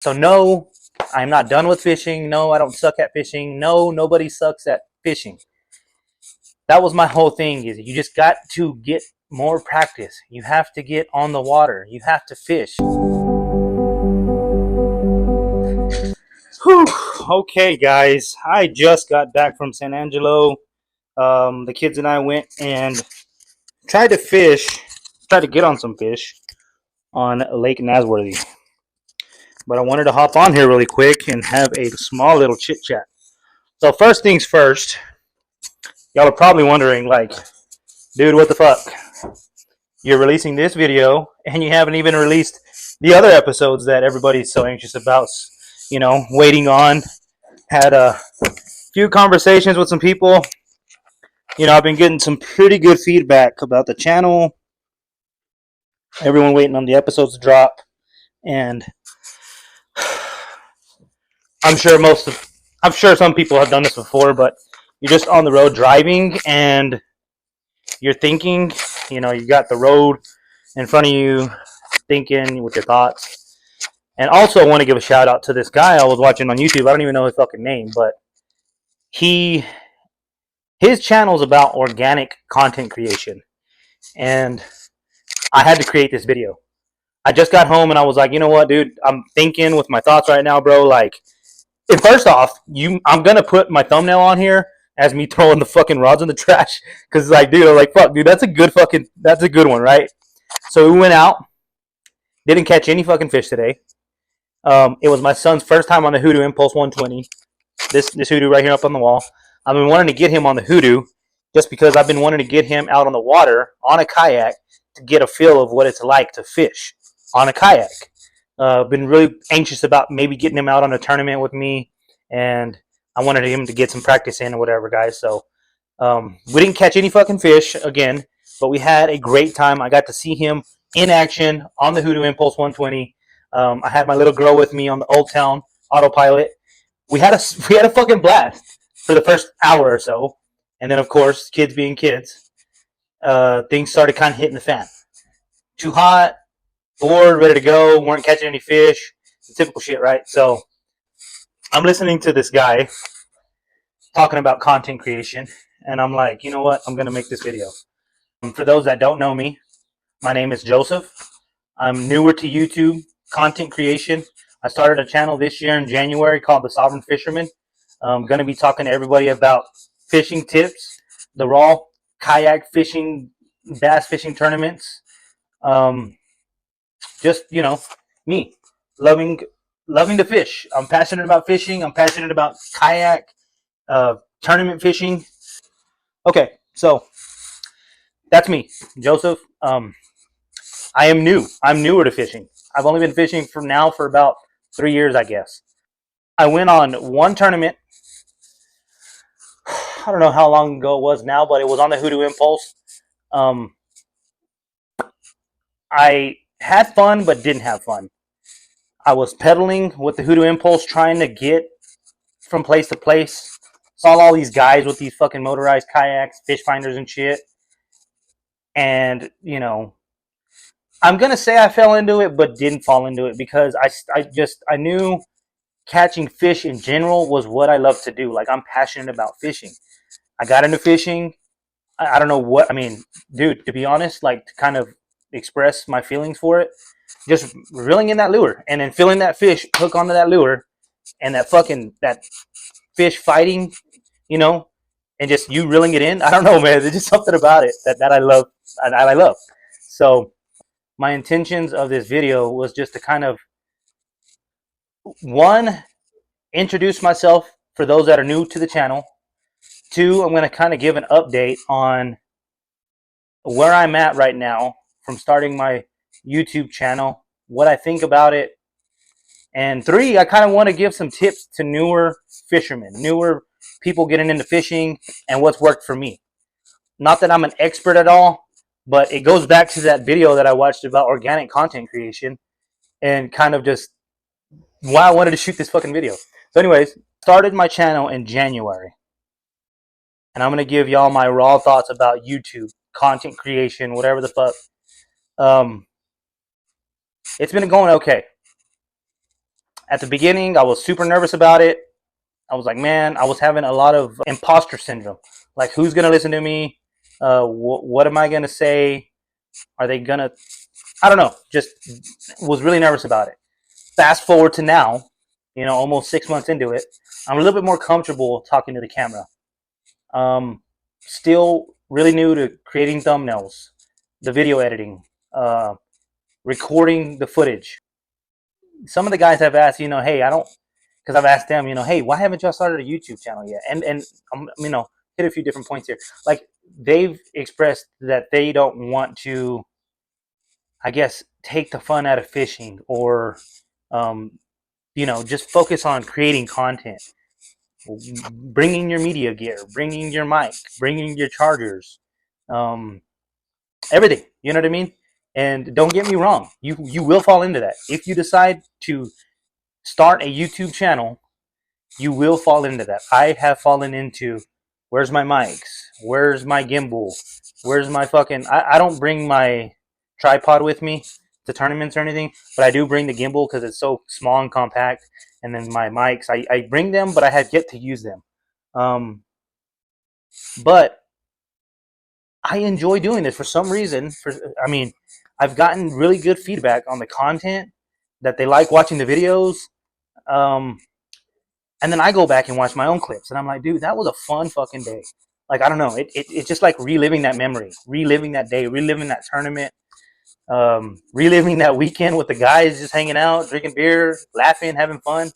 So no, I'm not done with fishing. No, I don't suck at fishing. No, nobody sucks at fishing. That was my whole thing, is you just got to get more practice. You have to get on the water. You have to fish. Whew. Okay, guys, I just got back from San Angelo. The kids and I went and tried to fish, tried to get on some fish on Lake Nasworthy. But I wanted to hop on here really quick and have a small little chit chat. So first things first, y'all are probably wondering, like, dude, what the fuck? You're releasing this video and you haven't even released the other episodes that everybody's so anxious about, waiting on. Had a few conversations with some people. I've been getting some pretty good feedback about the channel. Everyone waiting on the episodes to drop. And I'm sure some people have done this before, but you're just on the road driving and you're thinking, you got the road in front of you, thinking with your thoughts. And also, I want to give a shout out to this guy I was watching on YouTube. I don't even know his fucking name, but his channel is about organic content creation. And I had to create this video. I just got home and I was like, you know what, dude? I'm thinking with my thoughts right now, bro. Like, and first off, I'm gonna put my thumbnail on here as me throwing the fucking rods in the trash, because like, dude, I'm like, fuck, dude, that's a good one, right? So we went out, didn't catch any fucking fish today. It was my son's first time on the Hoodoo Impulse 120. This Hoodoo right here up on the wall. I've been wanting to get him on the Hoodoo just because I've been wanting to get him out on the water on a kayak to get a feel of what it's like to fish on a kayak. Been really anxious about maybe getting him out on a tournament with me, and I wanted him to get some practice in or whatever, guys. So we didn't catch any fucking fish again, but we had a great time. I got to see him in action on the Hoodoo Impulse 120. I had my little girl with me on the Old Town autopilot. We had a fucking blast for the first hour or so, and then of course, kids being kids, things started kind of hitting the fan. Too hot, bored, ready to go, weren't catching any fish. The typical shit, right? So I'm listening to this guy talking about content creation, and I'm like, you know what? I'm gonna make this video. For those that don't know me, my name is Joseph. I'm newer to YouTube content creation. I started a channel this year in January called The Sovereign Fisherman. I'm going to be talking to everybody about fishing tips, the raw kayak fishing, bass fishing tournaments. Just, me loving to fish. I'm passionate about fishing. I'm passionate about kayak, tournament fishing. Okay, so that's me, Joseph. I am new. I'm newer to fishing. I've only been fishing for about 3 years, I guess. I went on one tournament. I don't know how long ago it was now, but it was on the Hoodoo Impulse. I had fun, but didn't have fun. I was pedaling with the Hoodoo Impulse, trying to get from place to place. Saw all these guys with these fucking motorized kayaks, fish finders and shit. And, I'm going to say I fell into it, but didn't fall into it because I knew catching fish in general was what I love to do. Like, I'm passionate about fishing. I got into fishing. I don't know what, I mean, dude, to be honest, like, to kind of express my feelings for it, just reeling in that lure and then feeling that fish hook onto that lure and that fish fighting, and just you reeling it in. I don't know, man. There's just something about it that I love. I love. So my intentions of this video was just to kind of, one, introduce myself for those that are new to the channel. Two, I'm going to kind of give an update on where I'm at right now from starting my YouTube channel, what I think about it. And three, I kind of want to give some tips to newer fishermen, newer people getting into fishing, and what's worked for me. Not that I'm an expert at all, but it goes back to that video that I watched about organic content creation and kind of just why I wanted to shoot this fucking video. So anyways, started my channel in January. And I'm going to give y'all my raw thoughts about YouTube, content creation, whatever the fuck. It's been going okay. At the beginning, I was super nervous about it. I was like, man, I was having a lot of imposter syndrome. Like, who's going to listen to me? What am I going to say? Are they going to, I don't know, just was really nervous about it. Fast forward to now, you know, almost 6 months into it, I'm a little bit more comfortable talking to the camera. Still really new to creating thumbnails, the video editing, recording the footage. Some of the guys have asked, you know, hey, I don't, because I've asked them, you know, hey, why haven't y'all started a YouTube channel yet? And you know, hit a few different points here. Like, they've expressed that they don't want to, I guess, take the fun out of fishing, or you know, just focus on creating content, bringing your media gear, bringing your mic, bringing your chargers, everything. You know what I mean? And don't get me wrong, you will fall into that if you decide to start a YouTube channel. You will fall into that. I have fallen into, where's my mics? Where's my gimbal? Where's my fucking, I don't bring my tripod with me to tournaments or anything, but I do bring the gimbal because it's so small and compact. And then my mics, I bring them, but I have yet to use them. But I enjoy doing this for some reason. I mean, I've gotten really good feedback on the content, that they like watching the videos. And then I go back and watch my own clips, and I'm like, dude, that was a fun fucking day. Like, I don't know, it's just like reliving that memory, reliving that day, reliving that tournament, reliving that weekend with the guys, just hanging out, drinking beer, laughing, having fun.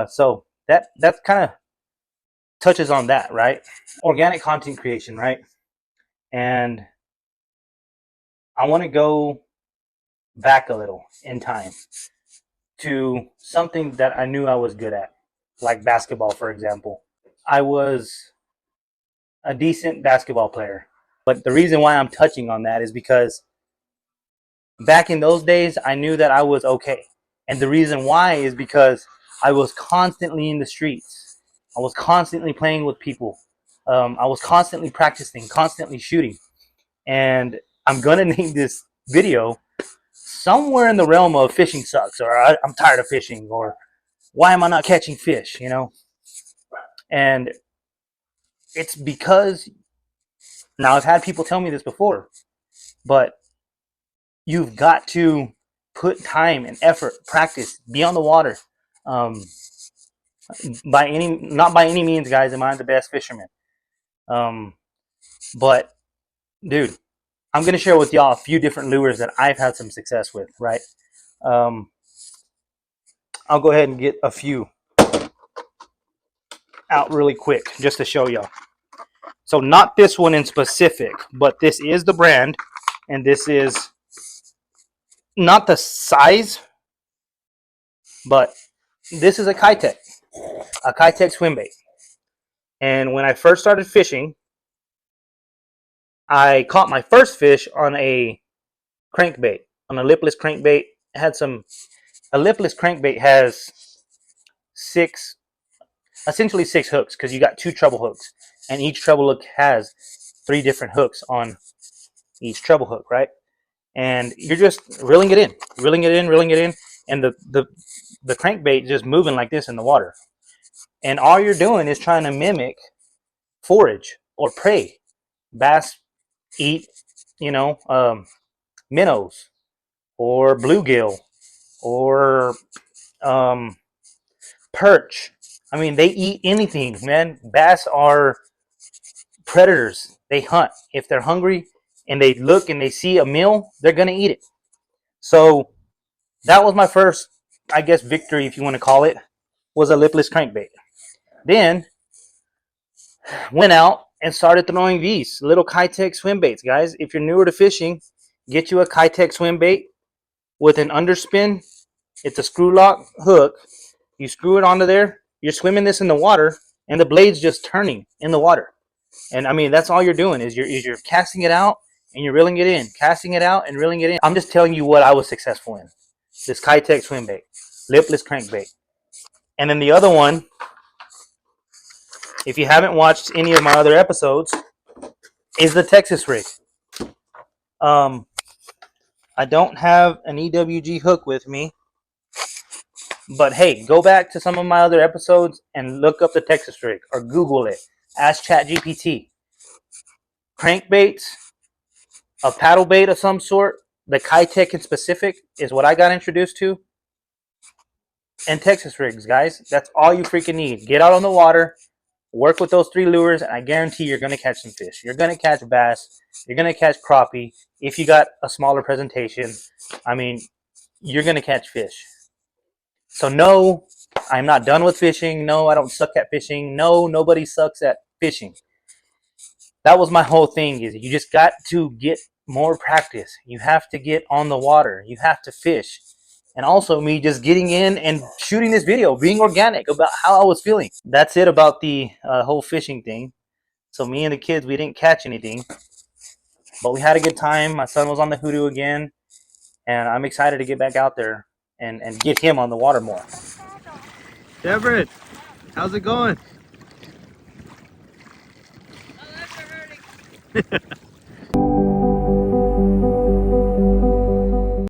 So that kind of touches on that, right? Organic content creation, right? And I want to go back a little in time to something that I knew I was good at, like basketball, for example. I was a decent basketball player. But the reason why I'm touching on that is because back in those days, I knew that I was okay. And the reason why is because I was constantly in the streets. I was constantly playing with people. I was constantly practicing, constantly shooting. And I'm going to name this video somewhere in the realm of fishing sucks, or I'm tired of fishing, or why am I not catching fish, you know? And it's because, now I've had people tell me this before, but you've got to put time and effort, practice, be on the water. Not by any means, guys, am I the best fisherman. But dude, I'm gonna share with y'all a few different lures that I've had some success with, right? I'll go ahead and get a few out really quick just to show y'all. So not this one in specific, but this is the brand, and this is not the size, but this is a Keitech swim bait. And when I first started fishing, I caught my first fish on a crankbait, on a lipless crankbait. A lipless crankbait has essentially six hooks, because you got two treble hooks, and each treble hook has 3 different hooks on each treble hook, right? And you're just reeling it in, and the crankbait just moving like this in the water. And all you're doing is trying to mimic forage or prey. Bass eat, you know, minnows or bluegill or perch. I mean, they eat anything, man. Bass are predators. They hunt. If they're hungry and they look and they see a meal, they're going to eat it. So that was my first, I guess, victory, if you want to call it, was a lipless crankbait. Then went out and started throwing these little Keitech swim baits, guys. If you're newer to fishing, get you a Keitech swim bait with an underspin. It's a screw lock hook. You screw it onto there. You're swimming this in the water, and the blade's just turning in the water. And I mean, that's all you're doing is you're casting it out and you're reeling it in, casting it out and reeling it in. I'm just telling you what I was successful in. This Keitech swim bait, lipless crankbait. And then the other one, if you haven't watched any of my other episodes, is the Texas rig. I don't have an EWG hook with me, But hey, go back to some of my other episodes and look up the Texas rig or Google it. Ask ChatGPT. Crankbaits, a paddle bait of some sort, the Kitech in specific is what I got introduced to. And Texas rigs, guys. That's all you freaking need. Get out on the water, work with those 3 lures, and I guarantee you're going to catch some fish. You're going to catch bass. You're going to catch crappie. If you got a smaller presentation, I mean, you're going to catch fish. So no, I'm not done with fishing. No, I don't suck at fishing. No, nobody sucks at fishing. That was my whole thing, is you just got to get more practice. You have to get on the water. You have to fish. And also me just getting in and shooting this video, being organic about how I was feeling. That's it about the whole fishing thing. So me and the kids, we didn't catch anything, but we had a good time. My son was on the Hoodoo again, and I'm excited to get back out there and get him on the water more. Everett, how's it going? Oh, that's hurting.